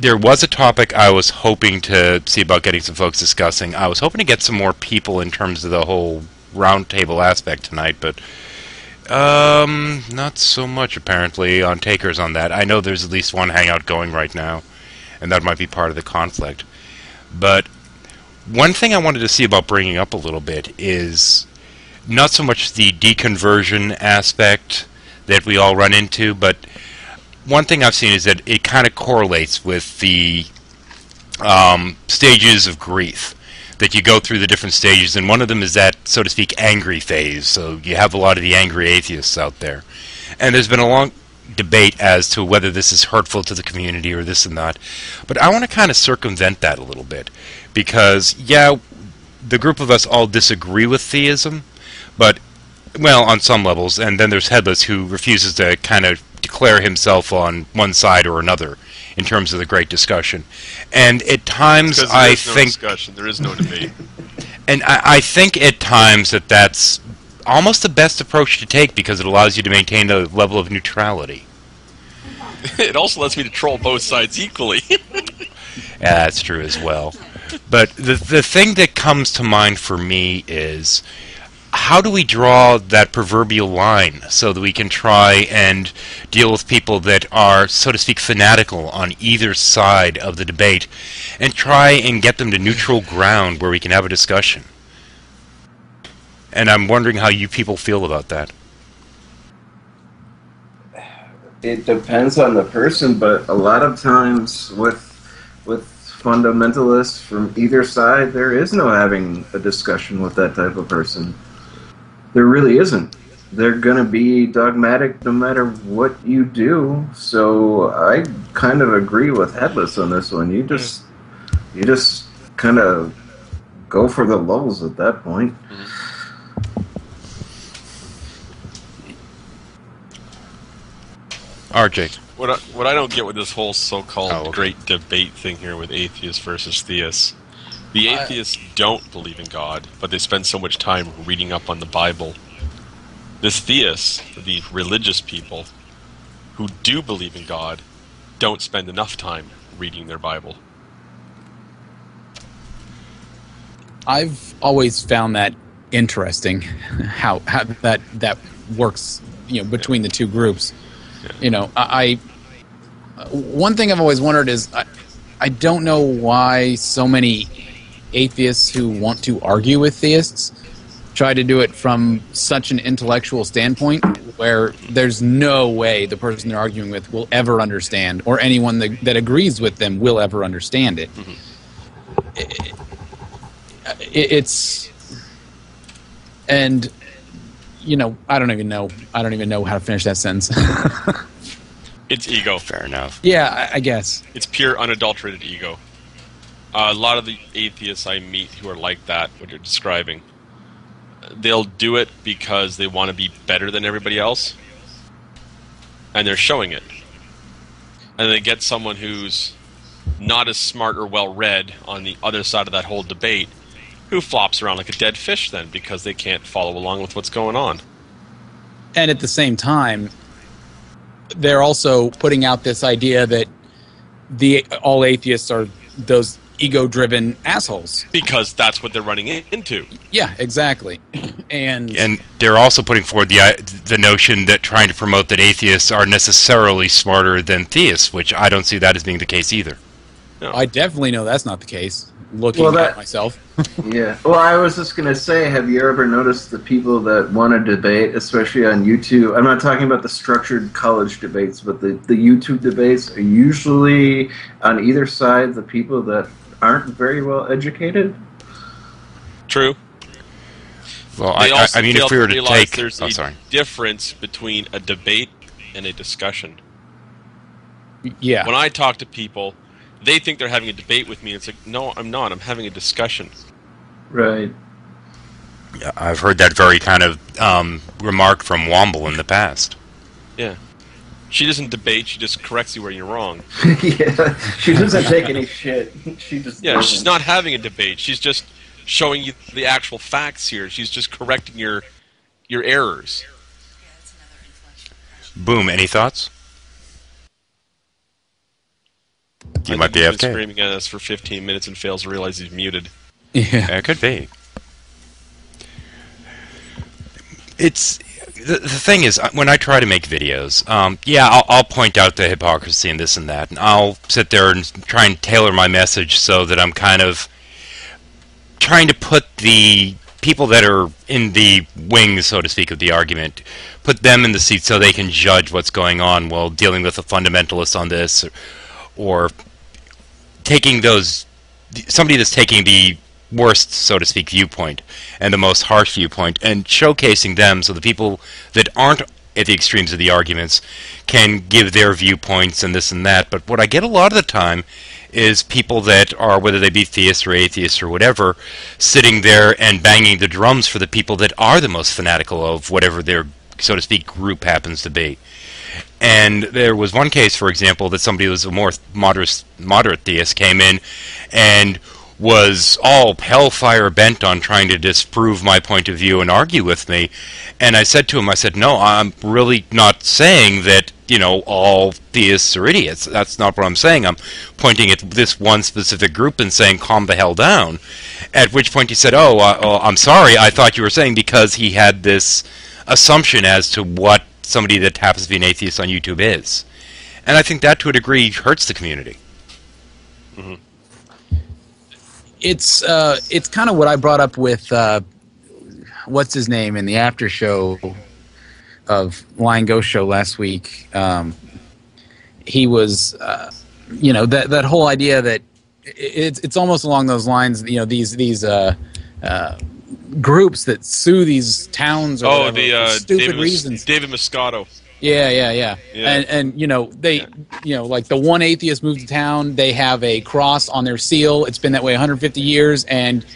there was a topic I was hoping to see about getting some folks discussing. I was hoping to get some more people in terms of the whole roundtable aspect tonight, but not so much apparently on takers on that. I know there's at least one hangout going right now, and that might be part of the conflict. But one thing I wanted to see about bringing up a little bit is not so much the deconversion aspect that we all run into, but one thing I've seen is that it kind of correlates with the stages of grief, that you go through the different stages, and one of them is that, so to speak, angry phase. So you have a lot of the angry atheists out there. And there's been a long debate as to whether this is hurtful to the community or this and that. But I want to kind of circumvent that a little bit, because, yeah, the group of us all disagree with theism, but, well, on some levels, and then there's Headless, who refuses to kind of declare himself on one side or another in terms of the great discussion. And at times I think... discussion. There is no debate. And I think at times that that's almost the best approach to take, because it allows you to maintain a level of neutrality. It also lets me to troll both sides equally. Yeah, that's true as well. But the thing that comes to mind for me is, how do we draw that proverbial line so that we can try and deal with people that are, so to speak, fanatical on either side of the debate, and try and get them to neutral ground where we can have a discussion? And I'm wondering how you people feel about that. It depends on the person, but a lot of times with fundamentalists from either side, there is no having a discussion with that type of person. There really isn't. They're going to be dogmatic no matter what you do. So I kind of agree with Headless on this one. You just kind of go for the lulls at that point. RJ. What I don't get with this whole so-called great debate thing here with atheists versus theists. The atheists don't believe in God, but they spend so much time reading up on the Bible. This theists, the religious people, who do believe in God, don't spend enough time reading their Bible. I've always found that interesting, how that works, between the two groups. I one thing I've always wondered is I don't know why so many atheists who want to argue with theists try to do it from such an intellectual standpoint where there's no way the person they're arguing with will ever understand, or anyone that agrees with them will ever understand it. It's and I don't even know how to finish that sentence. It's ego. Fair enough. Yeah, I guess. It's pure, unadulterated ego. A lot of the atheists I meet who are like that, what you're describing, they'll do it because they want to be better than everybody else, and they're showing it. And they get someone who's not as smart or well-read on the other side of that whole debate, who flops around like a dead fish then, because they can't follow along with what's going on. And at the same time, they're also putting out this idea that all atheists are those ego-driven assholes. Because that's what they're running into. Yeah, exactly. And they're also putting forward the notion that trying to promote that atheists are necessarily smarter than theists, which I don't see that as being the case either. No. I definitely know that's not the case, looking at myself. Yeah. Well, I was just going to say, have you ever noticed the people that want to debate, especially on YouTube? I'm not talking about the structured college debates, but the YouTube debates are usually on either side the people that aren't very well educated. True. Well, I mean, if we were to take... There's a difference between a debate and a discussion. Yeah. When I talk to people, they think they're having a debate with me, and it's like, no, I'm not. I'm having a discussion. Right. Yeah, I've heard that very kind of remark from Womble in the past. Yeah. She doesn't debate, she just corrects you where you're wrong. Yeah, she doesn't take any shit. She just doesn't. She's not having a debate. She's just showing you the actual facts here. She's just correcting your errors. Boom, any thoughts? You might be he's been AFK. screaming at us for 15 minutes and fails to realize he's muted. Yeah. It could be. It's the thing is, when I try to make videos, I'll point out the hypocrisy and this and that, and I'll sit there and try and tailor my message so that I'm kind of trying to put the people that are in the wings, so to speak, of the argument, put them in the seat so they can judge what's going on while dealing with a fundamentalist on this, or taking somebody that's taking the worst, so to speak, viewpoint and the most harsh viewpoint, and showcasing them so the people that aren't at the extremes of the arguments can give their viewpoints and this and that. But what I get a lot of the time is people that are, whether they be theists or atheists or whatever, sitting there and banging the drums for the people that are the most fanatical of whatever their, so to speak, group happens to be. And there was one case, for example, that somebody who was a more moderate theist came in and was all hellfire bent on trying to disprove my point of view and argue with me. And I said to him, no, I'm really not saying that, all theists are idiots. That's not what I'm saying. I'm pointing at this one specific group and saying, calm the hell down. At which point he said, I'm sorry, I thought you were saying, because he had this assumption as to what somebody that happens to be an atheist on YouTube is. And I think that, to a degree, hurts the community. Mm-hmm. It's kind of what I brought up with what's his name in the after show of Lion Ghost Show last week. He was, that whole idea that it's almost along those lines. These groups that sue these towns or whatever for stupid reasons. David Moscato. Yeah. And they, like the one atheist moved to town, they have a cross on their seal. It's been that way 150 years, and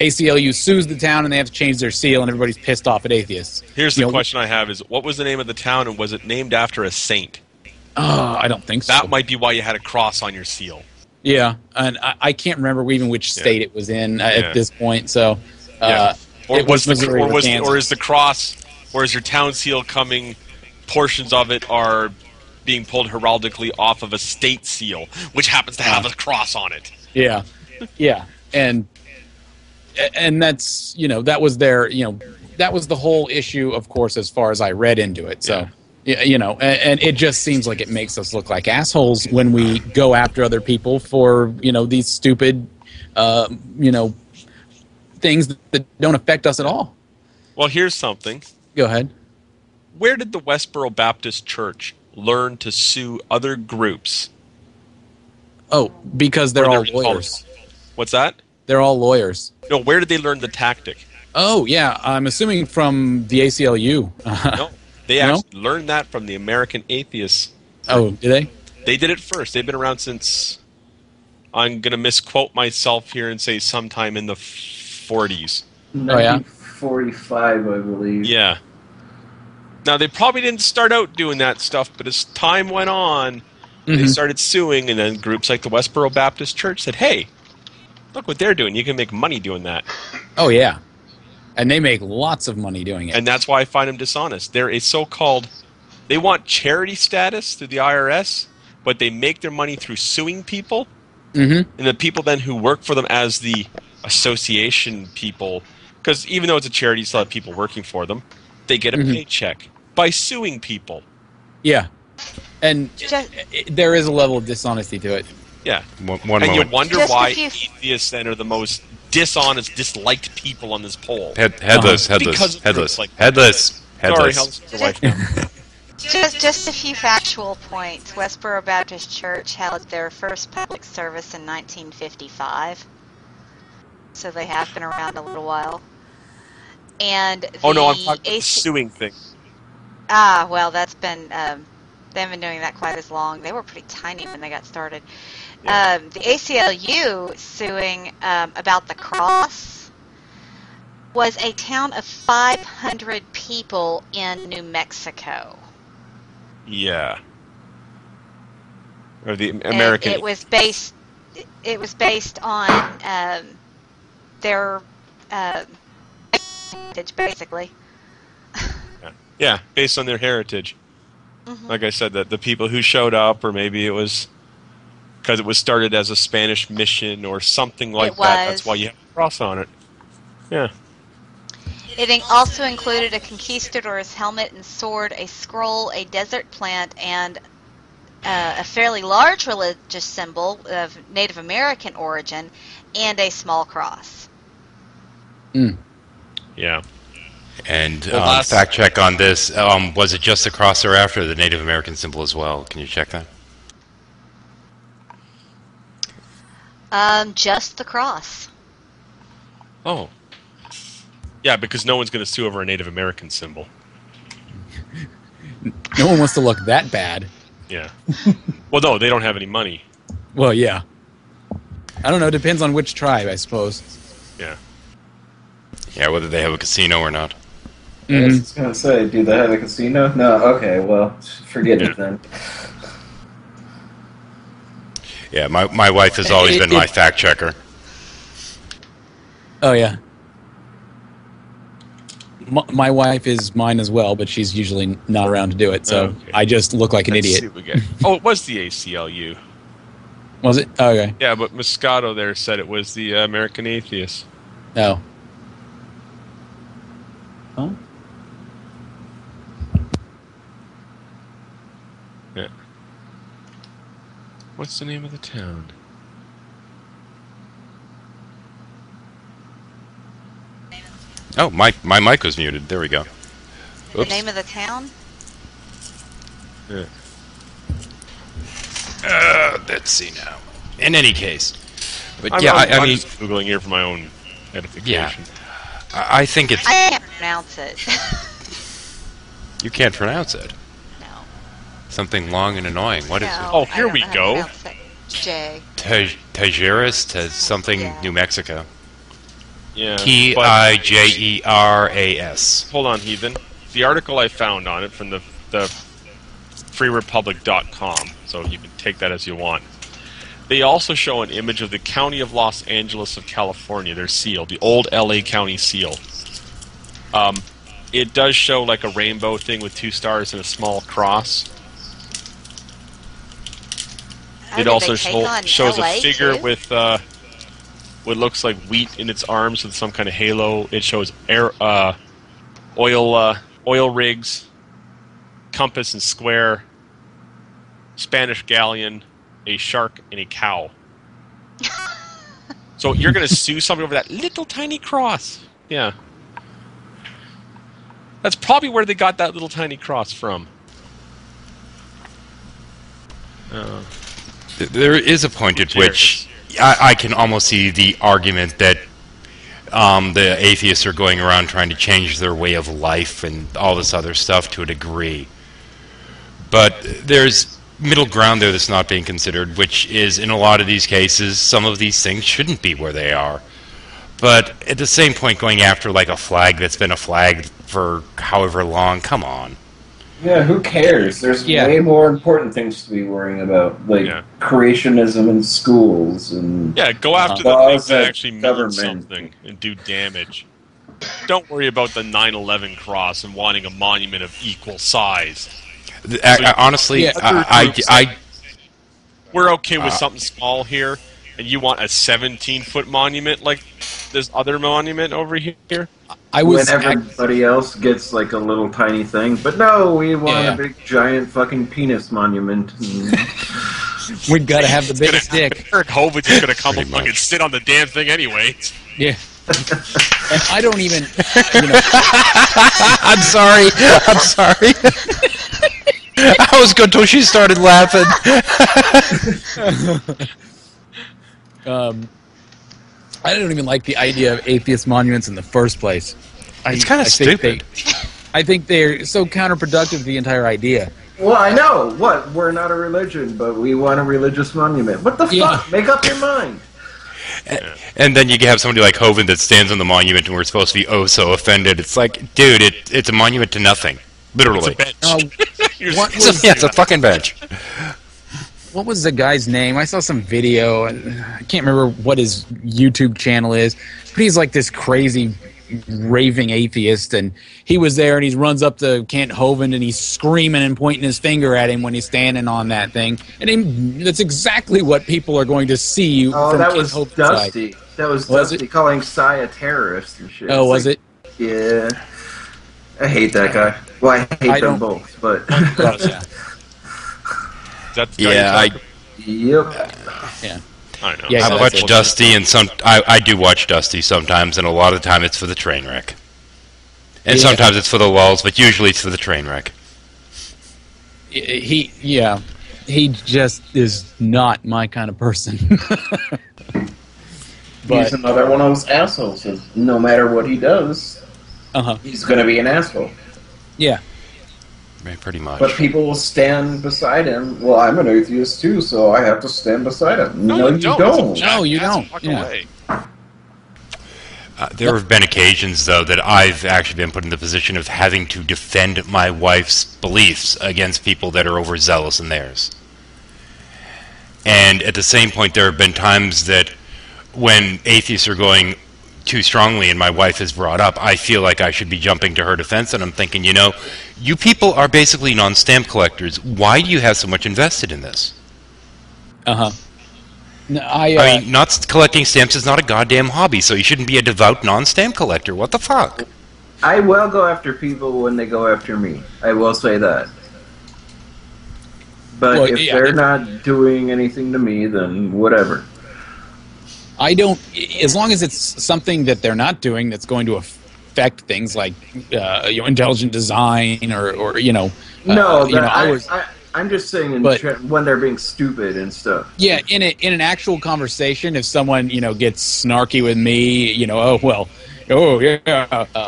ACLU sues the town, and they have to change their seal, and everybody's pissed off at atheists. Here's the question I have: is what was the name of the town, and was it named after a saint? Oh, I don't think so. That might be why you had a cross on your seal. Yeah, and I can't remember even which state it was in at this point. So, or it was Missouri or is the cross, or is your town seal coming? Portions of it are being pulled heraldically off of a state seal, which happens to have a cross on it. Yeah, and that's that was their that was the whole issue, of course, as far as I read into it. So and it just seems like it makes us look like assholes when we go after other people for these stupid things that don't affect us at all. Well, here's something. Go ahead. Where did the Westboro Baptist Church learn to sue other groups? Oh, because they're all lawyers. What's that? They're all lawyers. No, where did they learn the tactic? Oh, yeah, I'm assuming from the ACLU. No, they actually learned that from the American Atheists. Oh, did they? They did it first. They've been around since, I'm going to misquote myself here and say sometime in the 40s. Oh, yeah? 45, I believe. Yeah. Now, they probably didn't start out doing that stuff, but as time went on, they started suing, and then groups like the Westboro Baptist Church said, hey, look what they're doing. You can make money doing that. Oh, yeah. And they make lots of money doing it. And that's why I find them dishonest. They're a so-called, they want charity status through the IRS, but they make their money through suing people. And the people then who work for them as the association people, because even though it's a charity, you still have people working for them, they get a paycheck by suing people. Yeah. And there is a level of dishonesty to it. Yeah. One and moment. you wonder why atheists then are the most dishonest, disliked people on this poll. Headless. Sorry, how's your wife now? Just a few factual points. Westboro Baptist Church held their first public service in 1955. So they have been around a little while. And I'm talking about the suing thing. Well, that's been, they haven't been doing that quite as long. They were pretty tiny when they got started. Yeah. The ACLU suing about the cross was a town of 500 people in New Mexico. Yeah. Or the American. And it was based on their heritage, basically. Yeah, based on their heritage. Like I said, that the people who showed up, or maybe it was because it was started as a Spanish mission or something like It that. That's was. why you have a cross on it. Yeah. It also included a conquistador's helmet and sword, a scroll, a desert plant, and a fairly large religious symbol of Native American origin, and a small cross. Yeah. And Well, fact check on this, was it just the cross or after the Native American symbol as well? Can you check that? Just the cross. Oh. Yeah, because no one's going to sue over a Native American symbol. No one wants to look that bad. Yeah. Well, no, they don't have any money. Well, yeah. I don't know. Depends on which tribe, I suppose. Yeah. Yeah, whether they have a casino or not. I was going to say, do they have a casino? No, okay, well, forget it then. Yeah, my wife has always been my fact checker. Oh, yeah. My wife is mine as well, but she's usually not around to do it, so Okay. I just look like an Let's idiot. see what we get. Oh, it was the ACLU. Was it? Oh, okay. Yeah, but Moscato there said it was the American Atheists. No. Huh? Yeah. What's the name of the town? Oh, my mic was muted. There we go. The Oops. name of the town? Yeah. Let's see now. In any case. But I'm, yeah, I'm I mean, just Googling here for my own edification. I think it's... I can't pronounce it. You can't pronounce it. No. Something long and annoying. What is No, Oh, I here don't we know how to go. pronounce it. J. it? Tajeres to something Yeah. New Mexico. Yeah. but- Tijeras. Hold on, Heathen. The article I found on it from the freerepublic.com, so you can take that as you want. They also show an image of the County of Los Angeles of California, their seal, the old LA County seal. It does show like a rainbow thing with 2 stars and a small cross. Oh, It did also they take on shows LA a figure too? with what looks like wheat in its arms with some kind of halo. It shows oil rigs, compass and square, Spanish galleon, a shark, and a cow. So you're going to sue somebody over that little tiny cross. Yeah. That's probably where they got that little tiny cross from. There is a point at which I can almost see the argument that the atheists are going around trying to change their way of life and all this other stuff to a degree. But there's middle ground there that's not being considered, which is in a lot of these cases, some of these things shouldn't be where they are. But at the same point, going after like a flag that's been a flag for however long, come on. Yeah, who cares? There's Yeah. way more important things to be worrying about, like creationism in schools and Yeah, go after the laws things that that actually mean government- something and do damage. Don't worry about the 9/11 cross and wanting a monument of equal size. Honestly, Yeah. I We're okay with something small here, and you want a 17-foot monument like this other monument over here? I was. when everybody else gets like a little tiny thing, but no, we want Yeah. a big giant fucking penis monument. We've got to have the biggest dick. Eric Hovitz is going to come Pretty along and much. sit on the damn thing anyway. Yeah. And I don't even. You know, I'm sorry. I'm sorry. I was good till she started laughing. I don't even like the idea of atheist monuments in the first place. It's kinda I think stupid. I think they're so counterproductive to the entire idea. Well, I know. What? We're not a religion, but we want a religious monument. What the Yeah. fuck? Make up your mind. And then you have somebody like Hovind that stands on the monument and we're supposed to be oh so offended. It's like, dude, it's a monument to nothing. Literally. It's a bench. Oh, You're what supposed to Yeah, do it's a that. fucking bench. what was the guy's name? I saw some video. I can't remember what his YouTube channel is, but he's like this crazy raving atheist, and he was there, and he runs up to Kent Hovind, and he's screaming and pointing his finger at him when he's standing on that thing. And that's exactly what people are going to see from that Kent was Hovind's Dusty. side. That was Was Dusty it? calling Psy a terrorist and shit. Oh, was it? Yeah. I hate that guy. Well, I hate I them don't- both, but... Well, yeah. Is that the guy you're talking- Yep. Yeah. I don't know. Yeah, I that's watch it. Dusty, and I do watch Dusty sometimes, and a lot of the time it's for the train wreck. And Yeah. sometimes it's for the lulls, but usually it's for the train wreck. He just is not my kind of person. He's another one of those assholes. That no matter what he does, Uh-huh. he's going to be an asshole. Yeah. Right, pretty much. But people will stand beside him. Well, I'm an atheist too, so I have to stand beside him. No, you don't. It's a No, you jackass. don't. Walk Yeah. away. There have been occasions, though, that I've actually been put in the position of having to defend my wife's beliefs against people that are overzealous in theirs. And at the same point, there have been times that when atheists are going too strongly and my wife is brought up, I feel like I should be jumping to her defense, and I'm thinking, you people are basically non-stamp collectors. Why do you have so much invested in this? Uh-huh. No, I mean, not collecting stamps is not a goddamn hobby, so you shouldn't be a devout non-stamp collector. What the fuck? I will go after people when they go after me. I will say that. But Well, if yeah, they're not doing anything to me, then whatever. I don't, as long as it's something that they're not doing that's going to affect things like intelligent design or I'm just saying But- when they're being stupid and stuff. yeah, in an actual conversation, if someone gets snarky with me,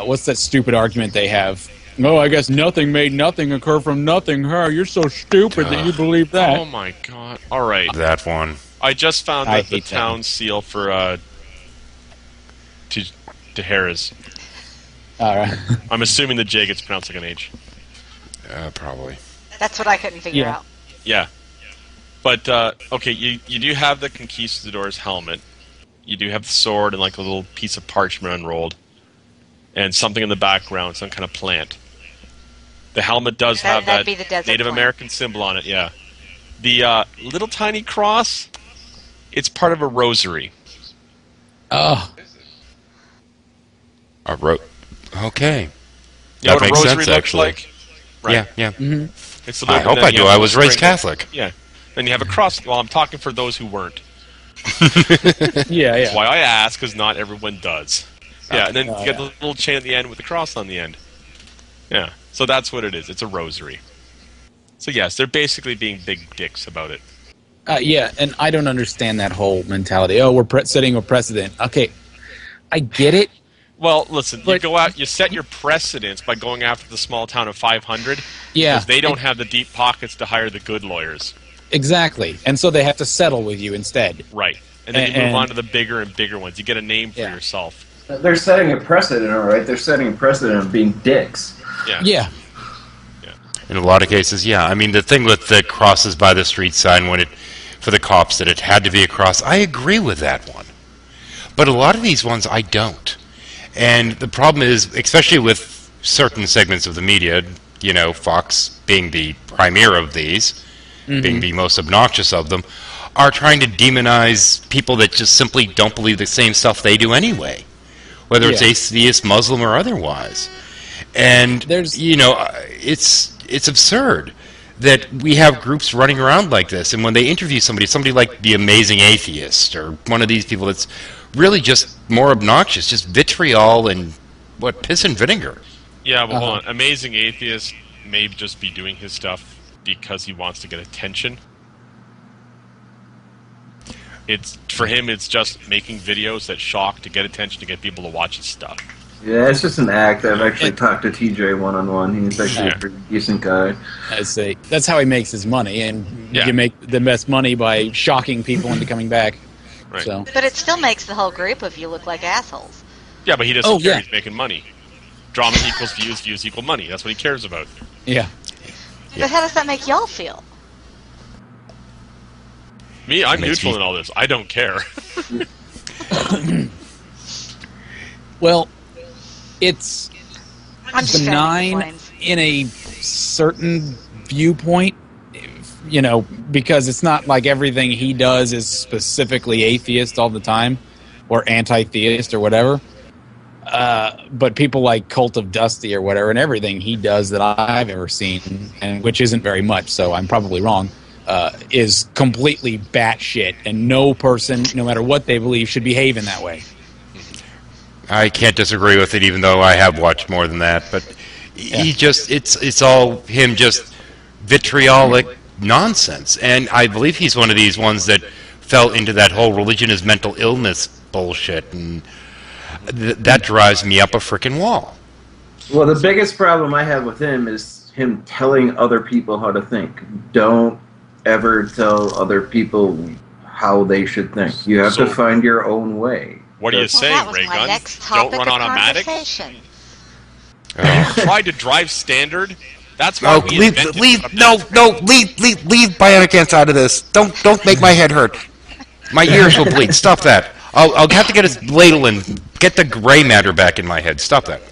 what's that stupid argument they have? Oh, I guess nothing made nothing occur from nothing. Huh? You're so stupid that you believe that. Oh my god. Alright. That one. I just found I the hate that town one. seal for Harris. All right. I'm assuming the J gets pronounced like an H. Probably. That's what I couldn't figure Yeah. out. Yeah. But, okay, you do have the Conquistador's helmet. You do have the sword and like a little piece of parchment unrolled. And something in the background, some kind of plant. The helmet does have That'd that be the desert Native plant. American symbol on it, yeah. The little tiny cross, it's part of a rosary. Oh, Okay. You know That what a makes rosary sense, looks actually. like? Right. Yeah, yeah. It's the I little- hope then I you do. have I a was raised sprinkle. Catholic. Yeah. Then you have a cross. Well, I'm talking for those who weren't. yeah. That's why I ask, because not everyone does. Yeah, and then Oh, you get yeah. the little chain at the end with the cross on the end. Yeah, so that's what it is. It's a rosary. So yes, they're basically being big dicks about it. Yeah, and I don't understand that whole mentality. Oh, we're setting a precedent. Okay, I get it. Well, listen, you But- go out, you set your precedence by going after the small town of 500 Yeah, because they don't have the deep pockets to hire the good lawyers. exactly. And so they have to settle with you instead. Right. And then you move And- on to the bigger and bigger ones. You get a name for Yeah. yourself. They're setting a precedent, all right? They're setting a precedent of being dicks. Yeah. Yeah, In a lot of cases, yeah. I mean, the thing with the crosses by the street sign for the cops that it had to be a cross, I agree with that one. But a lot of these ones, I don't. And the problem is, especially with certain segments of the media, Fox being the premier of these, being the most obnoxious of them, are trying to demonize people that just simply don't believe the same stuff they do anyway, whether it's Yeah. atheist, Muslim, or otherwise. And it's absurd that we have groups running around like this, and when they interview somebody like the Amazing Atheist or one of these people that's really just more obnoxious, just vitriol and piss and vinegar. Yeah, but hold on. Amazing Atheist may just be doing his stuff because he wants to get attention. For him, it's just making videos that shock to get attention, to get people to watch his stuff. Yeah, it's just an act. I've actually talked to TJ one-on-one. He's actually a pretty decent guy. I say that's how he makes his money, and Yeah. you make the best money by shocking people into coming back. Right. So But it still makes the whole group of you look like assholes. Yeah, but he doesn't Oh, care. yeah. He's making money. Drama equals views, views equal money. That's what he cares about. yeah, But how does that make y'all feel? Me, I'm Makes neutral me- in all this. I don't care. well, it's I'm just benign in a certain viewpoint, because it's not like everything he does is specifically atheist all the time or anti-theist or whatever. But people like Cult of Dusty or whatever, and everything he does that I've ever seen, and which isn't very much, so I'm probably wrong, is completely batshit, and no person, no matter what they believe, should behave in that way. I can't disagree with it, even though I have watched more than that. But he it's all him just vitriolic nonsense. And I believe he's one of these ones that fell into that whole religion is mental illness bullshit. And that drives me up a frickin' wall. Well, the biggest problem I have with him is him telling other people how to think. Don't ever tell other people how they should think. You have to find your own way. What do you say, that was Ray my Gun? next Don't topic run of on automatic? conversation. You tried to drive standard? That's why we leave Bionicants out of this. Don't make my head hurt. My ears will bleed. Stop that. I'll have to get a ladle and get the gray matter back in my head. Stop that.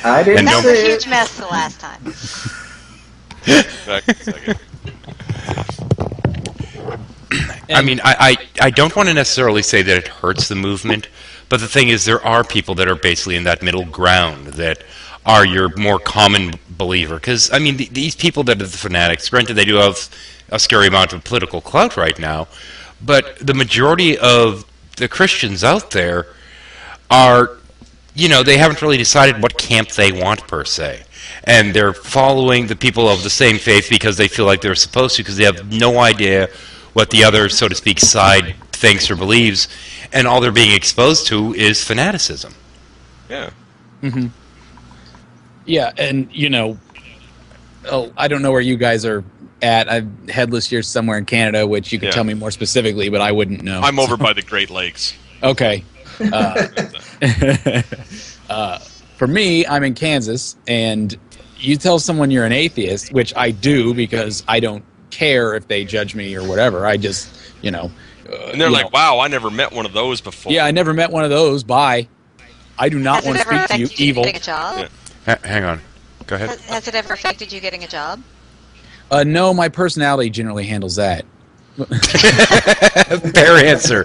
I didn't That was say a it. huge mess the last time. Second. I mean, I don't want to necessarily say that it hurts the movement, but the thing is there are people that are basically in that middle ground that are your more common believer. Because, I mean, these people that are the fanatics, granted they do have a scary amount of political clout right now, but the majority of the Christians out there are, they haven't really decided what camp they want per se. And they're following the people of the same faith because they feel like they're supposed to, because they have no idea what the other, so to speak, side thinks or believes, and all they're being exposed to is fanaticism. Yeah. Mm-hmm. Yeah, and, I don't know where you guys are at. I'm headless here somewhere in Canada, which you could tell me more specifically, but I wouldn't know. I'm over by the Great Lakes. Okay. For me, I'm in Kansas, and you tell someone you're an atheist, which I do because I don't care if they judge me or whatever. I just, and they're like, wow, I never met one of those before. Yeah, I never met one of those. Bye. I do not want to speak to you, evil. Getting a job? Hang on. Go ahead. Has it ever affected you getting a job? No, my personality generally handles that. Fair answer.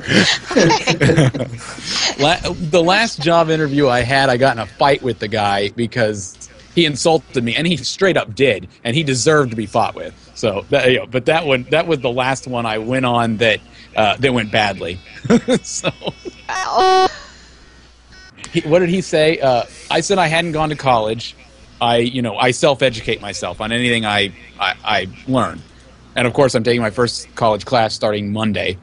The last job interview I had, I got in a fight with the guy because he insulted me, and he straight up did, and he deserved to be fought with. So, but that was the last one I went on that went badly. So, what did he say? I said I hadn't gone to college. I self-educate myself on anything I learn. And of course, I'm taking my first college class starting Monday.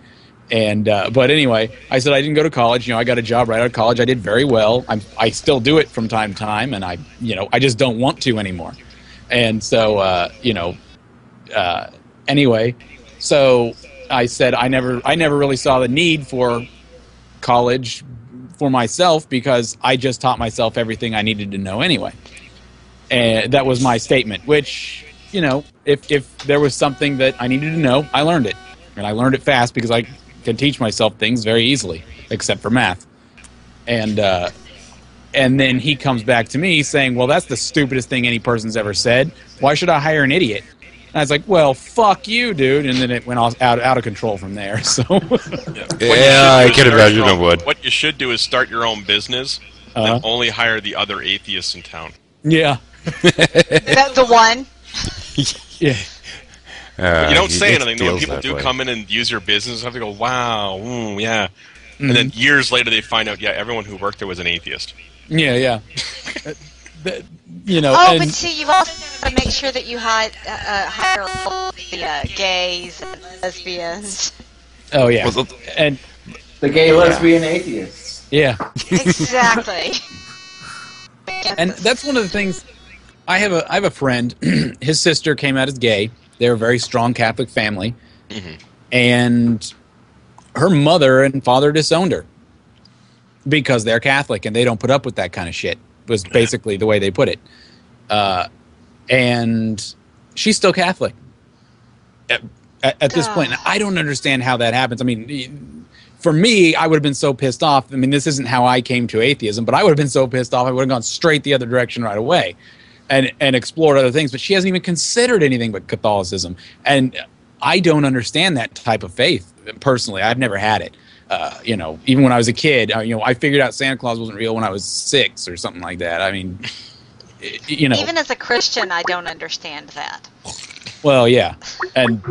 And but anyway, I said I didn't go to college. I got a job right out of college. I did very well. I still do it from time to time, and I just don't want to anymore. And so anyway, so I said I never really saw the need for college for myself because I just taught myself everything I needed to know anyway. And that was my statement, which, if there was something that I needed to know, I learned it. And I learned it fast because I can teach myself things very easily, except for math. And then he comes back to me saying, well, that's the stupidest thing any person's ever said. Why should I hire an idiot? And I was like, well, fuck you, dude. And then it went out of control from there. So yeah, I can imagine it would. What you should do is start your own business and only hire the other atheists in town. Yeah. That's the one. Yeah. But you don't say anything. When people do come in and use your business, have to go, wow, yeah. Mm-hmm. And then years later, they find out, everyone who worked there was an atheist. Yeah. But see, you've also got to make sure that you hire the gays and lesbians. Oh, yeah. And the gay, lesbian, atheists. Yeah. Exactly. And that's one of the things. I have a friend. His sister came out as gay. They're a very strong Catholic family, and her mother and father disowned her because they're Catholic and they don't put up with that kind of shit. Was basically the way they put it. And she's still Catholic at this point. And I don't understand how that happens. I mean, for me, I would have been so pissed off. I mean, this isn't how I came to atheism, but I would have been so pissed off, I would have gone straight the other direction right away and explored other things. But she hasn't even considered anything but Catholicism. And I don't understand that type of faith, personally. I've never had it. Even when I was a kid, I figured out Santa Claus wasn't real when I was 6 or something like that. I mean, Even as a Christian, I don't understand that. Well, yeah. And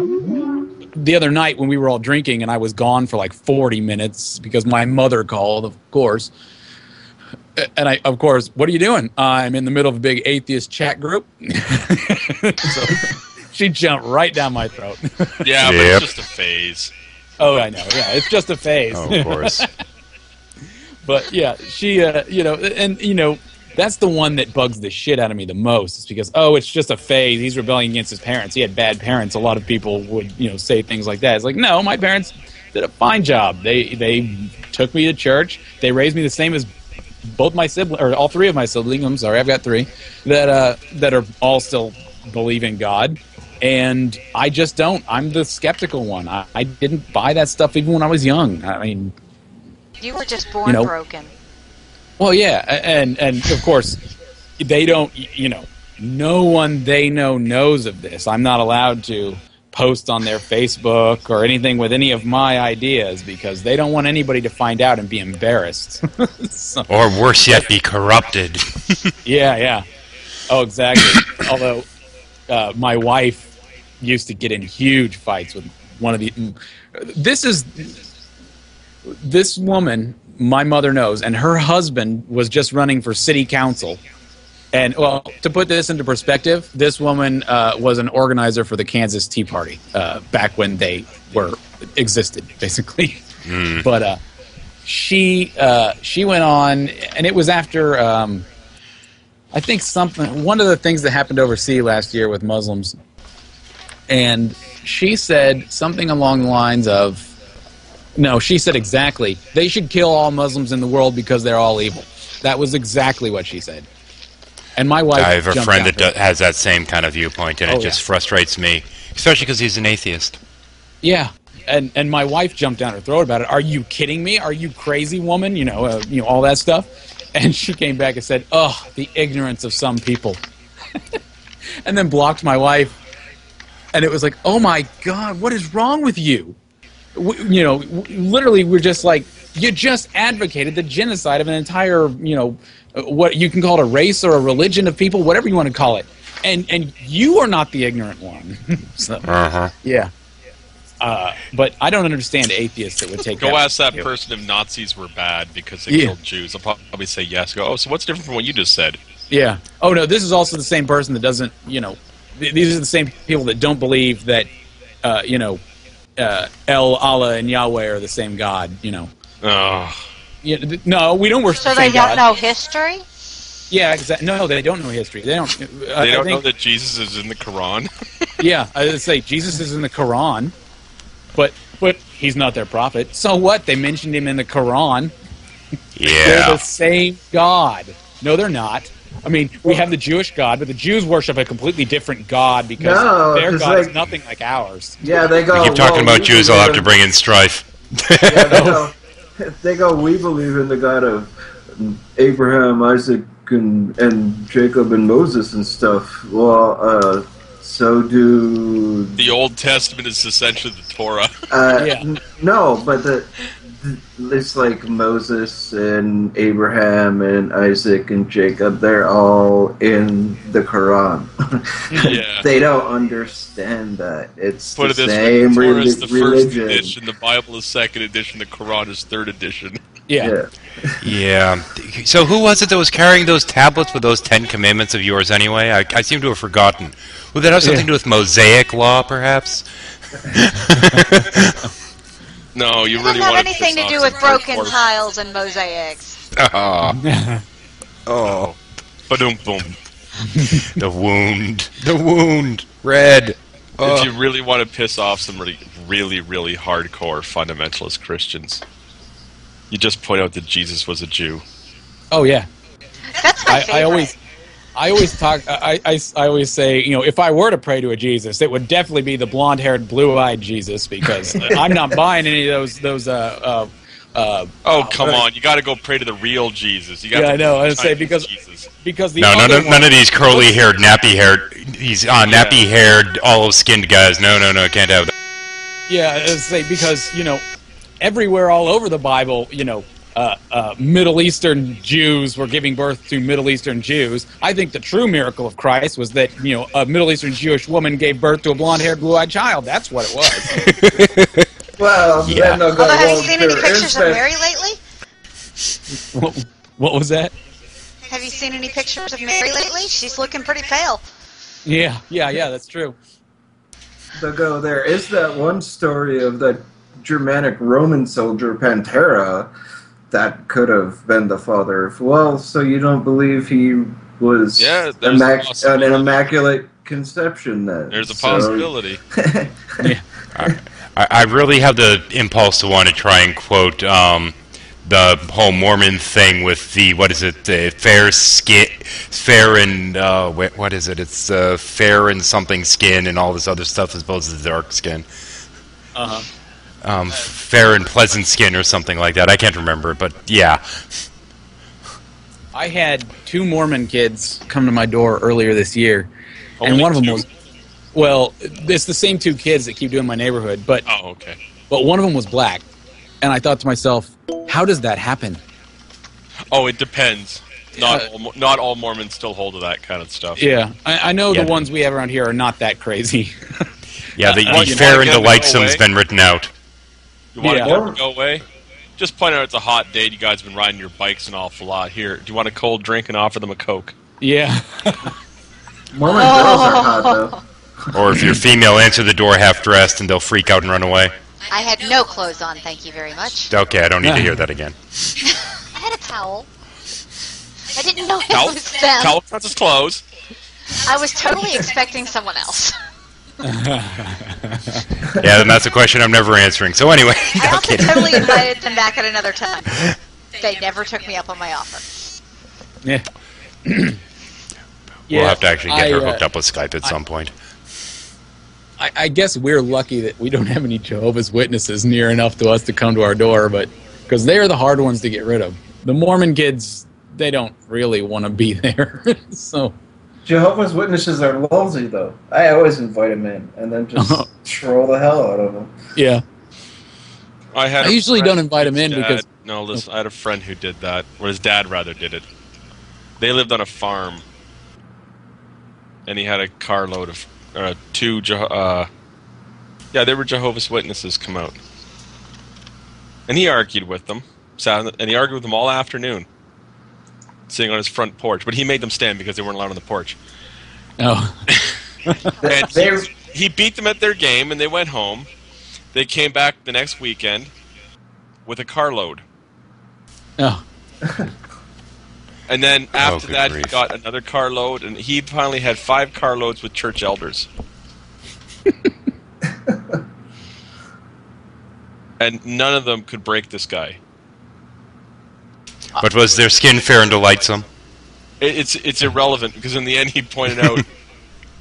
the other night when we were all drinking and I was gone for like 40 minutes because my mother called, of course. And of course, what are you doing? I'm in the middle of a big atheist chat group. So she jumped right down my throat. Yeah, but it's just a phase. Oh, I know. Yeah, it's just a phase. Oh, of course. But yeah, she, that's the one that bugs the shit out of me the most. Is because, it's just a phase. He's rebelling against his parents. He had bad parents. A lot of people would, say things like that. It's like, no, my parents did a fine job. They took me to church. They raised me the same as both my siblings, or all 3 of my siblings. I'm sorry, I've got 3 that are all still believe in God. And I just don't. I'm the skeptical one. I didn't buy that stuff even when I was young. I mean, you were just born broken. Well, yeah, and of course, they don't, no one they know knows of this. I'm not allowed to post on their Facebook or anything with any of my ideas because they don't want anybody to find out and be embarrassed. So, or worse yet, be corrupted. Yeah. Oh, exactly. Although my wife used to get in huge fights with one of the... This woman... My mother knows, and her husband was just running for city council. And, well, to put this into perspective, this woman was an organizer for the Kansas Tea Party back when they existed, basically. Mm. But she went on, and it was after, I think one of the things that happened overseas last year with Muslims, and she said something along the lines of, no, she said exactly, they should kill all Muslims in the world because they're all evil. That was exactly what she said. And my wife I have a friend that has that same kind of viewpoint, and it just frustrates me, especially because he's an atheist. Yeah, and my wife jumped down her throat about it. Are you kidding me? Are you crazy, woman? All that stuff. And she came back and said, the ignorance of some people. And then blocked my wife. And it was like, oh my God, what is wrong with you? Literally, we're just like, you just advocated the genocide of an entire, what you can call it a race or a religion of people, whatever you want to call it. And you are not the ignorant one. So, yeah. But I don't understand atheists that would take Go ask that person if Nazis were bad because they killed Jews. I'll probably say yes. Go, so what's different from what you just said? Yeah. Oh, no, this is also the same person that doesn't, these are the same people that don't believe that, El, Allah, and Yahweh are the same God, Oh. Yeah, no, we don't worship the same God. So they don't know history? Yeah, exactly. No, they don't know history. They don't. They don't know that Jesus is in the Quran. Yeah, I would say Jesus is in the Quran, but he's not their prophet. So what? They mentioned him in the Quran. Yeah, they're the same God. No, they're not. I mean, we have the Jewish God, but the Jews worship a completely different God because their God is nothing like ours. Yeah, they go. We keep talking about Jews. I'll have to bring in strife. Yeah, they go. We believe in the God of Abraham, Isaac, and Jacob, and Moses and stuff. Well, so do the Old Testament is essentially the Torah. No, but it's like Moses and Abraham and Isaac and Jacob. They're all in the Quran. Yeah. They don't understand that. It's Put the it this same way, the Torah is the religion. first edition, the Bible is second edition, the Quran is third edition. Yeah. Yeah. So who was it that was carrying those tablets with those 10 commandments of yours anyway? I seem to have forgotten. Would that have something to do with Mosaic law, perhaps? No, you It really doesn't have want anything to do with broken tiles and mosaics. Oh. Ba-dum boom. The wound. The wound. Red. If you really want to piss off some really, really, really hardcore fundamentalist Christians, you just point out that Jesus was a Jew. Oh yeah. That's my favorite. I always say, if I were to pray to a Jesus, it would definitely be the blonde-haired, blue-eyed Jesus because I'm not buying any of those Oh, come on! You got to go pray to the real Jesus. You got Yeah, I know. I was say Jesus. because the No, other none of these curly-haired, nappy-haired, nappy-haired, olive-skinned guys. No, can't have that. Yeah, I was say because everywhere all over the Bible, Middle Eastern Jews were giving birth to Middle Eastern Jews. I think the true miracle of Christ was that a Middle Eastern Jewish woman gave birth to a blonde-haired, blue-eyed child. That's what it was. Well, Yeah. then they'll go, Although, have you well, seen any there pictures is of that- Mary lately? What was that? Have you seen any pictures of Mary lately? She's looking pretty pale. Yeah, that's true. They'll go, there is that one story of that Germanic Roman soldier, Pantera, that could have been the father. Well, so you don't believe he was Yeah, there's a an possibility. immaculate conception then? There's a So- possibility. Yeah. I really have the impulse to want to try and quote the whole Mormon thing with the the fair and what is it? It's fair and something skin and all this other stuff as opposed to the dark skin. Fair and pleasant skin or something like that. I can't remember, but yeah. I had 2 Mormon kids come to my door earlier this year, and Only one of them 2? was, well, it's the same 2 kids that keep doing my neighborhood, but Oh, okay. one of them was black, and I thought to myself, how does that happen? Oh, it depends. Not all Mormons still hold to that kind of stuff. Yeah, I know Yeah. the ones we have around here are not that crazy. Yeah, the you fair wanna and get them delightsome's away? been written out. You want to Yeah. get them to go away? Just point out it's a hot day. You guys have been riding your bikes an awful lot. Here, do you want a cold drink and offer them a Coke? Yeah. Mormon girls are hot, though. Or if you're female, answer the door half-dressed and they'll freak out and run away. I had no clothes on, thank you very much. Okay, I don't need to hear that again. I had a towel. I didn't know it Towel, was them. towel counts as clothes. I was totally expecting someone else. Yeah, then that's a question I'm never answering. So anyway, I no also kidding. totally invited them back at another time. They never took me up on my offer. Yeah. We'll have to actually get her I, hooked up with Skype at some point. I guess we're lucky that we don't have any Jehovah's Witnesses near enough to us to come to our door, but because they are the hard ones to get rid of. The Mormon kids, they don't really want to be there. So Jehovah's Witnesses are lousy, though. I always invite them in and then just troll the hell out of them. yeah, I I usually don't invite them in because No, listen, I had a friend who did that, or his dad rather did it. They lived on a farm, and he had a carload of they were Jehovah's Witnesses come out, and he argued with them, and he argued with them all afternoon, sitting on his front porch. But he made them stand because they weren't allowed on the porch. oh, And They're- he beat them at their game, and they went home. They came back the next weekend with a carload. oh, And then after good that, he grief. got another carload, and he finally had 5 carloads with church elders. And none of them could break this guy. But was their skin fair and delightsome? It's irrelevant, because in the end he pointed out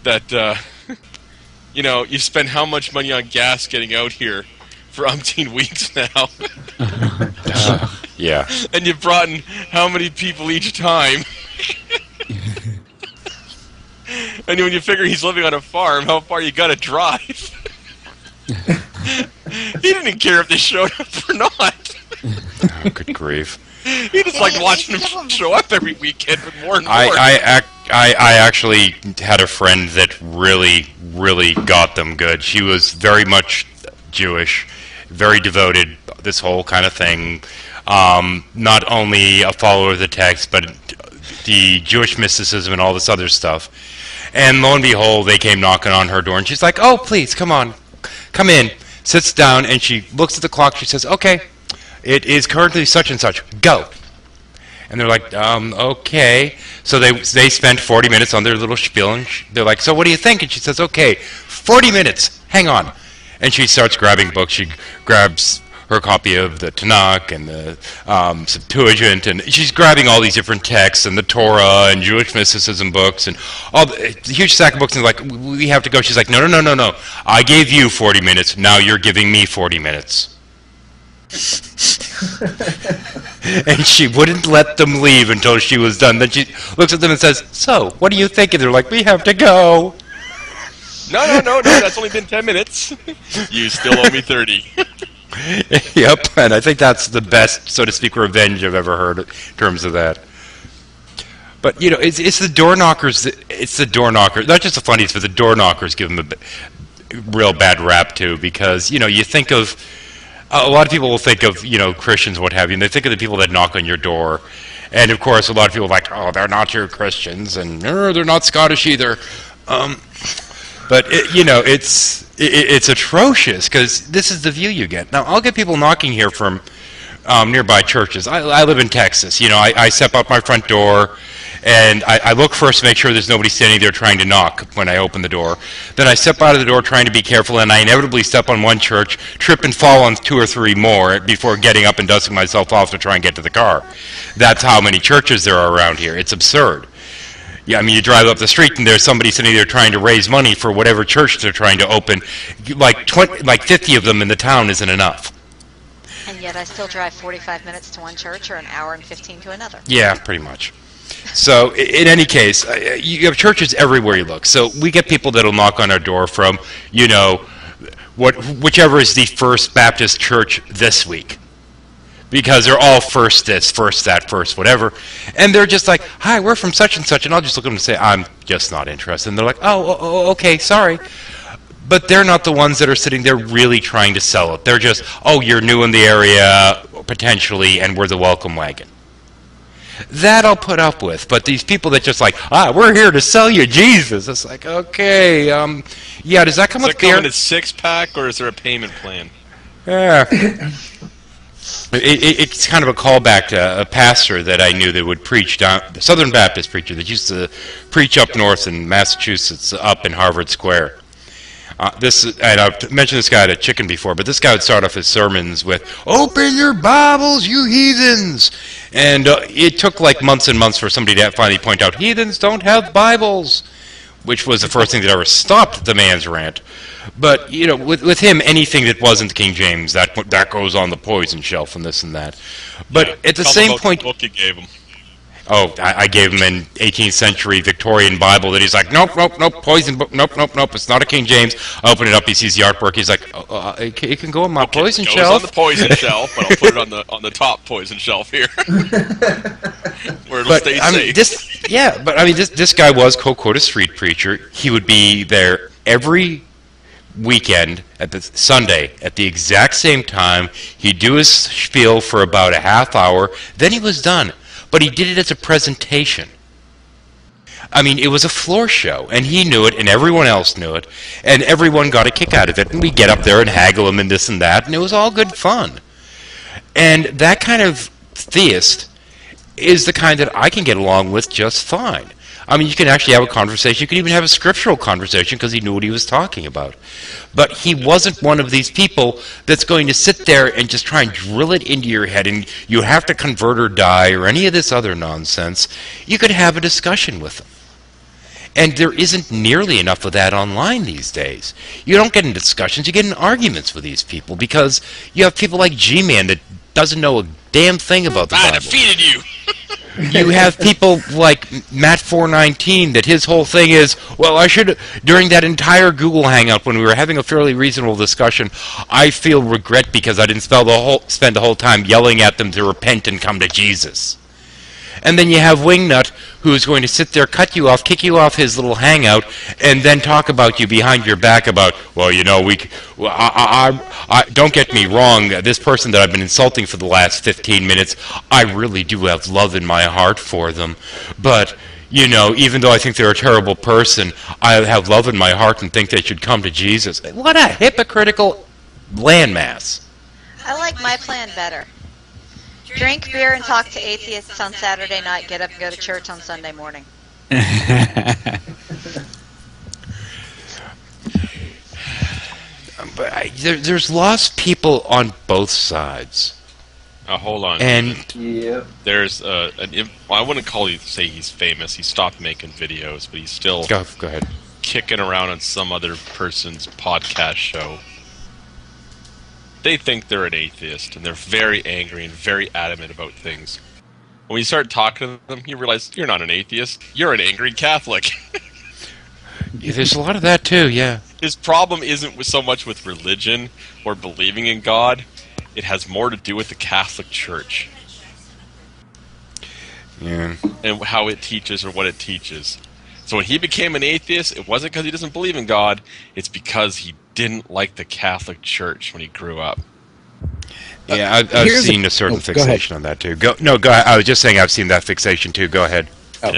that, you spend how much money on gas getting out here for umpteen weeks now, Yeah. and you've brought in how many people each time. And when you figure he's living on a farm, how far you gotta drive? He didn't care if they showed up or not. Oh, good grief. He just liked watching them show up every weekend with more and more. I actually had a friend that really got them good. She was very much Jewish, very devoted, this whole kind of thing. Not only a follower of the text, but the Jewish mysticism and all this other stuff. And lo and behold, they came knocking on her door, and she's like, "Oh, please, come on, come in." Sits down, and she looks at the clock. She says, "Okay, it is currently such and such. Go." And they're like, "Okay." So they spent 40 minutes on their little spiel, and they're like, "So what do you think?" And she says, "Okay, 40 minutes. Hang on." And she starts grabbing books. She grabs her copy of the Tanakh and the Septuagint, and she's grabbing all these different texts and the Torah and Jewish mysticism books and all the huge stack of books. And like, "We have to go." She's like, No. I gave you 40 minutes. Now you're giving me 40 minutes. And she wouldn't let them leave until she was done. Then she looks at them and says, "So, what do you think?" And they're like, "We have to go." No, that's only been 10 minutes. You still owe me 30. Yep, and I think that's the best, so to speak, revenge I've ever heard in terms of that. But, you know, it's the door knockers, it's the door knockers, not just the funnies, but the door knockers give them a real bad rap, too, because, you know, you think of, a lot of people will think of, you know, Christians, what have you, and they think of the people that knock on your door. And, of course, a lot of people are like, oh, they're not your Christians, and they're not Scottish either. But, you know, it's atrocious, because this is the view you get. Now, I'll get people knocking here from nearby churches. I live in Texas. You know, I step out my front door, and I look first to make sure there's nobody standing there trying to knock when I open the door. Then I step out of the door trying to be careful, and I inevitably step on one church, trip and fall on 2 or 3 more before getting up and dusting myself off to try and get to the car. That's how many churches there are around here. It's absurd. Yeah, I mean, you drive up the street and there's somebody sitting there trying to raise money for whatever church they're trying to open. Like 50 of them in the town isn't enough. And yet I still drive 45 minutes to one church or an hour and 15 to another. Yeah, pretty much. So, in any case, you have churches everywhere you look. So we get people that'll knock on our door from, you know, whichever is the First Baptist Church this week. Because they're all first this, first that, first whatever. And they're just like, hi, we're from such and such. And I'll just look at them and say, I'm just not interested. And they're like, oh, okay, sorry. But they're not the ones that are sitting there really trying to sell it. They're just, oh, you're new in the area, potentially, and we're the welcome wagon. That I'll put up with. But these people that just like, we're here to sell you Jesus. It's like, okay, yeah, does that come with beer? Does it come in a 6-pack, or is there a payment plan? Yeah. It's kind of a callback to a pastor that I knew that would preach down, the Southern Baptist preacher that used to preach up north in Massachusetts, up in Harvard Square. And I've mentioned this guy at a chicken before, but this guy would start off his sermons with, "Open your Bibles, you heathens!" And it took like months and months for somebody to finally point out, heathens don't have Bibles, which was the first thing that ever stopped the man's rant. But, you know, with him, anything that wasn't King James, that goes on the poison shelf and this and that. But at the same point... What book you gave him? Oh, I gave him an 18th century Victorian Bible that he's like, nope, poison book, nope, it's not a King James. I open it up, he sees the artwork, he's like, it can go on my poison shelf. It goes on the poison shelf, but I'll put it on the top poison shelf here. Where it'll stay safe. This guy was quote a street preacher. He would be there every weekend at the Sunday at the exact same time. He'd do his spiel for about a half hour, then he was done. But he did it as a presentation. I mean, it was a floor show, and he knew it, and everyone else knew it, and everyone got a kick out of it, and we'd get up there and haggle him and this and that, and it was all good fun. And that kind of theist is the kind that I can get along with just fine. I mean, you can actually have a conversation. You can even have a scriptural conversation because he knew what he was talking about. But he wasn't one of these people that's going to sit there and just try and drill it into your head and you have to convert or die or any of this other nonsense. You could have a discussion with him. And there isn't nearly enough of that online these days. You don't get in discussions, you get in arguments with these people because you have people like G-Man that doesn't know a damn thing about the Bible. I defeated you! You have people like Matt419 that his whole thing is, well, I should, during that entire Google Hangout when we were having a fairly reasonable discussion, I feel regret because I didn't spend the whole time yelling at them to repent and come to Jesus. And then you have Wingnut, who's going to sit there, cut you off, kick you off his little hangout, and then talk about you behind your back about, well, you know, don't get me wrong, this person that I've been insulting for the last 15 minutes, I really do have love in my heart for them. But, you know, even though I think they're a terrible person, I have love in my heart and think they should come to Jesus. What a hypocritical landmass. I like my plan better. Drink beer and talk to atheists on Saturday night, get up and go to church on Sunday morning. But there's lost people on both sides. Hold on. And Yeah. There's I wouldn't say he's famous. He stopped making videos, but he's still go ahead. Kicking around on some other person's podcast show. they think they're an atheist, and they're very angry and very adamant about things. When you start talking to them, you realize you're not an atheist. You're an angry Catholic. Yeah, there's a lot of that too, yeah. His problem isn't so much with religion or believing in God. It has more to do with the Catholic Church. Yeah. And how it teaches or what it teaches. So when he became an atheist, it wasn't because he doesn't believe in God. It's because he didn't like the Catholic Church when he grew up. Yeah, I've seen a certain fixation on that too. Go ahead. I was just saying I've seen that fixation too. Go ahead. Oh,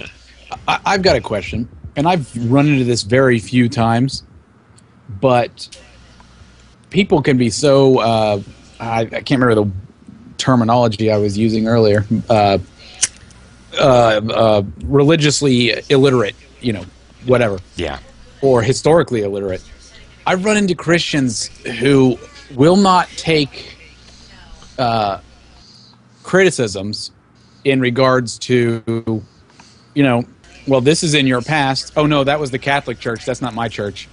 I've got a question, and I've run into this very few times, but people can be so I can't remember the terminology I was using earlier. Religiously illiterate, whatever. Yeah. Or historically illiterate. I've run into Christians who will not take criticisms in regards to, well, this is in your past. Oh no, that was the Catholic Church. That's not my church.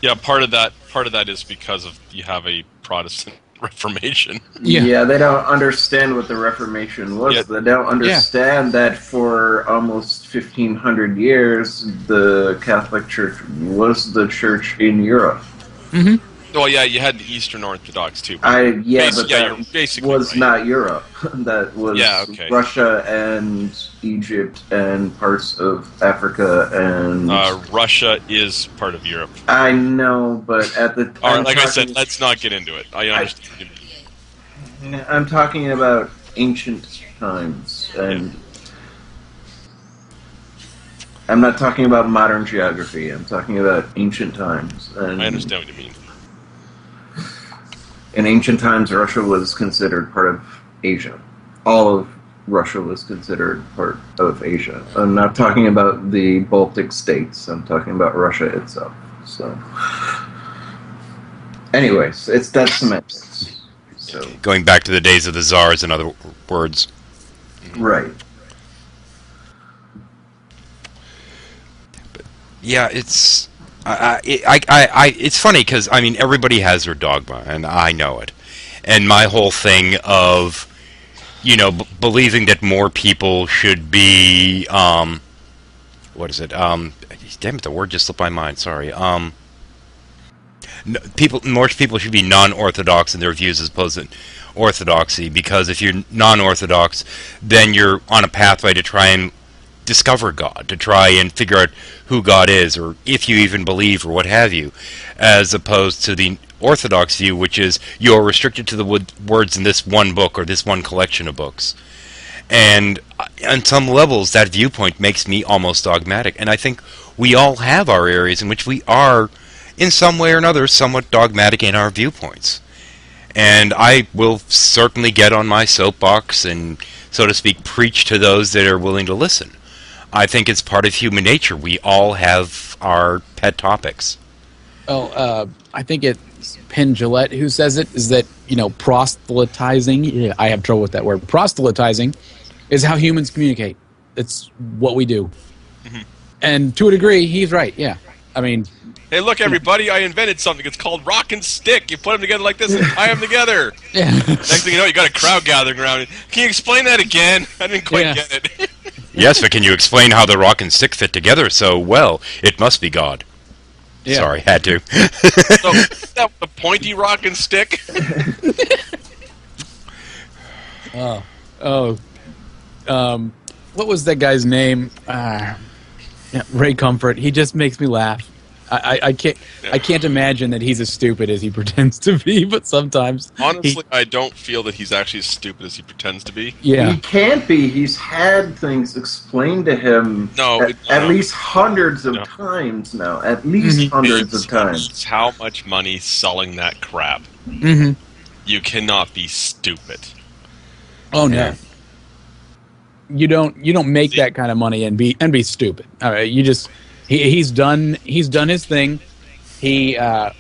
Yeah, part of that is because of you have a Protestant Reformation. Yeah, they don't understand what the Reformation was. Yeah. They don't understand that for almost 1,500 years, the Catholic Church was the church in Europe. Mm-hmm. Well, yeah, you had the Eastern Orthodox too. But you're that basically was right. not Europe. That was okay. Russia and Egypt and parts of Africa and... Russia is part of Europe. I know, but at the... All right, like I said, let's not get into it. I understand. I'm talking about ancient times, and... I'm not talking about modern geography. I'm talking about ancient times. And I understand what you mean. in ancient times, Russia was considered part of Asia. All of Russia was considered part of Asia. I'm not talking about the Baltic states. I'm talking about Russia itself. So, anyways, that's semantics. So, Going back to the days of the czars, in other words. right. Yeah, it's it's funny because I mean everybody has their dogma, and I know it. And my whole thing of believing that more people should be what is it? Damn it, the word just slipped my mind. Sorry. More people should be non-orthodox in their views as opposed to orthodoxy, because if you're non-orthodox, then you're on a pathway to try and discover God, to try and figure out who God is, or if you even believe, or what have you, as opposed to the orthodox view, which is you're restricted to the words in this one book or this one collection of books. And on some levels, that viewpoint makes me almost dogmatic. And I think we all have our areas in which we are, in some way or another, somewhat dogmatic in our viewpoints. And I will certainly get on my soapbox and, so to speak, preach to those that are willing to listen. I think it's part of human nature. We all have our pet topics. Oh, I think it's Penn Jillette who says it, is that, proselytizing, I have trouble with that word, proselytizing is how humans communicate. It's what we do. Mm-hmm. And to a degree, he's right, yeah. I mean... Hey, look, everybody, I invented something. It's called rock and stick. You put them together like this and tie them together. Yeah. Next thing you know, you got a crowd gathering around. Can you explain that again? I didn't quite get it. Yes, but can you explain how the rock and stick fit together so well? It must be God. Yeah. Sorry, had to. So, is that the pointy rock and stick? What was that guy's name? Ray Comfort. He just makes me laugh. I can't imagine that he's as stupid as he pretends to be, but sometimes... Honestly, I don't feel that he's actually as stupid as he pretends to be. Yeah. He can't be. He's had things explained to him at least hundreds of times now. At least hundreds of times. It's how much money selling that crap. Mm-hmm. You cannot be stupid. Oh, no. Yeah. You don't make that kind of money and be stupid. All right, you just... He's done his thing. The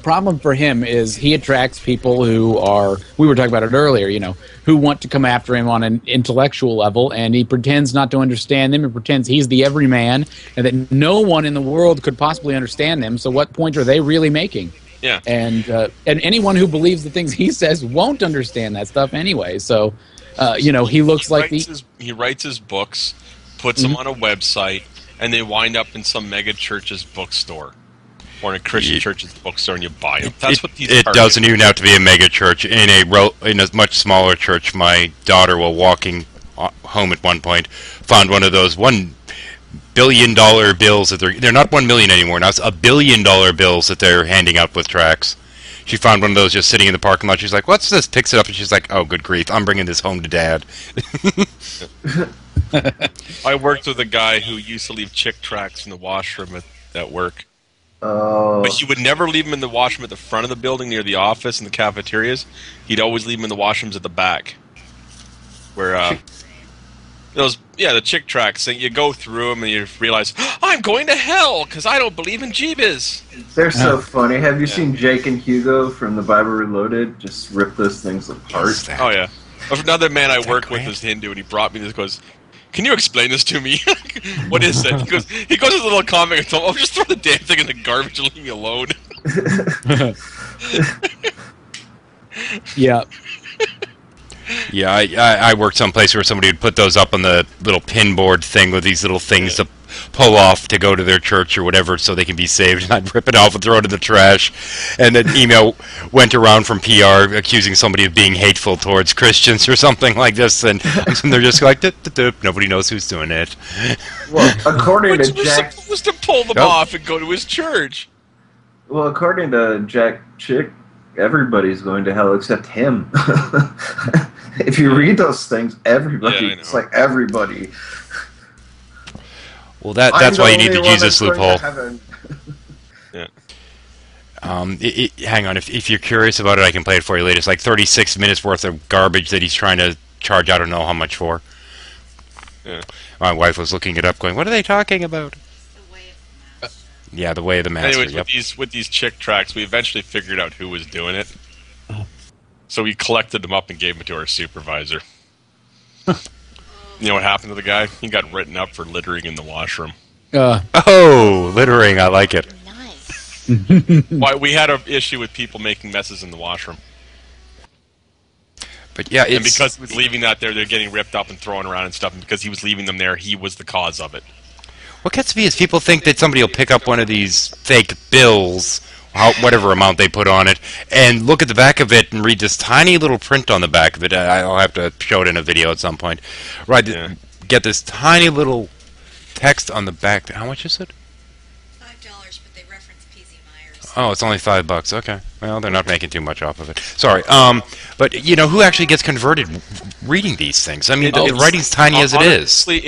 problem for him is he attracts people who are, we were talking about it earlier, who want to come after him on an intellectual level, and he pretends not to understand them and pretends he's the everyman and that no one in the world could possibly understand them. So what point are they really making? Yeah. And anyone who believes the things he says won't understand that stuff anyway. So, he looks like he writes his books, puts them on a website, and they wind up in some mega church's bookstore. Or in a Christian church's bookstore, and you buy them. That's what these It are. doesn't even have to be a mega church. In a much smaller church, my daughter, while walking home at one point, found one of those $1 billion bills that they're not 1 million anymore. Now it's $1 billion bills that they're handing out with tracts. She found one of those just sitting in the parking lot. She's like, "What's this?" Picks it up, and she's like, "Oh, good grief! I'm bringing this home to Dad." I worked with a guy who used to leave chick tracts in the washroom at work. Oh. But he would never leave them in the washroom at the front of the building near the office and the cafeterias. He'd always leave them in the washrooms at the back. Where, the chick tracts, and you go through them and you realize, I'm going to hell because I don't believe in Jeebus. They're so funny. Have you seen Jake and Hugo from the Bible Reloaded just rip those things apart? Oh, yeah. Another man I work with is Hindu, and he brought me this, goes, "Can you explain this to me?" What is it? He goes to a little comic and tells, "Oh, just throw the damn thing in the garbage and leave me alone." Yeah. Yeah, I worked someplace where somebody would put those up on the little pin board thing with these little things to pull off to go to their church or whatever so they can be saved. And I'd rip it off and throw it in the trash. And an email went around from PR accusing somebody of being hateful towards Christians or something like this. And they're just like, nobody knows who's doing it. Well, according to We're Jack... supposed to pull them off and go to his church. Well, according to Jack Chick, everybody's going to hell except him. If you read those things, everybody, Yeah, it's like everybody. Well, that's why you need the only one Jesus that's going to loophole. heaven. Yeah. Hang on, if you're curious about it, I can play it for you later. It's like 36 minutes worth of garbage that he's trying to charge I don't know how much for. Yeah. My wife was looking it up going, what are they talking about? Yeah, the way of the master. Anyways, yep. with these chick tracts, we eventually figured out who was doing it. So we collected them up and gave them to our supervisor. You know what happened to the guy? He got written up for littering in the washroom. Oh, littering, I like it. Nice. Why we had an issue with people making messes in the washroom. But yeah, And because he was leaving that there, they're getting ripped up and thrown around and stuff. And because he was leaving them there, he was the cause of it. what gets me is people think that somebody will pick up one of these fake bills, whatever amount they put on it, and look at the back of it and read this tiny little print on the back of it. I'll have to show it in a video at some point. Right, get this tiny little text on the back. How much is it? $5, but they reference PZ Myers. Oh, it's only $5. Okay. Well, they're not making too much off of it. Sorry. But who actually gets converted reading these things? I mean, the writing's tiny as it is. Honestly,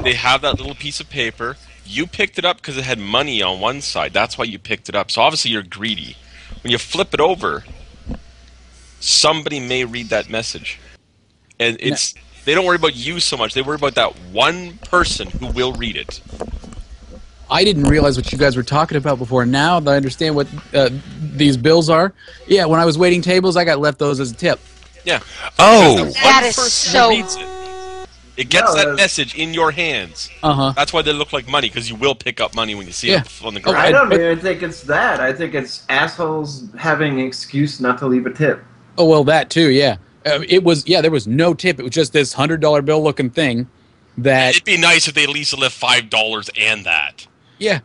they have that little piece of paper. You picked it up because it had money on one side. That's why you picked it up. So obviously you're greedy. When you flip it over, somebody may read that message. And they don't worry about you so much. They worry about that one person who will read it. I didn't realize what you guys were talking about before. Now that I understand what these bills are, yeah, when I was waiting tables, I got left those as a tip. Yeah. Oh! That is so... It gets that message in your hands. Uh-huh. That's why they look like money, because you will pick up money when you see it on the ground. I don't even think it's that. I think it's assholes having an excuse not to leave a tip. Oh, well, that too, yeah. There was no tip. It was just this $100 bill looking thing that... It'd be nice if they at least left $5 and that. Yeah.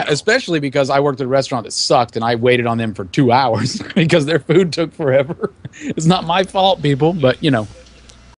Especially because I worked at a restaurant that sucked, and I waited on them for 2 hours because their food took forever. It's not my fault, people, but,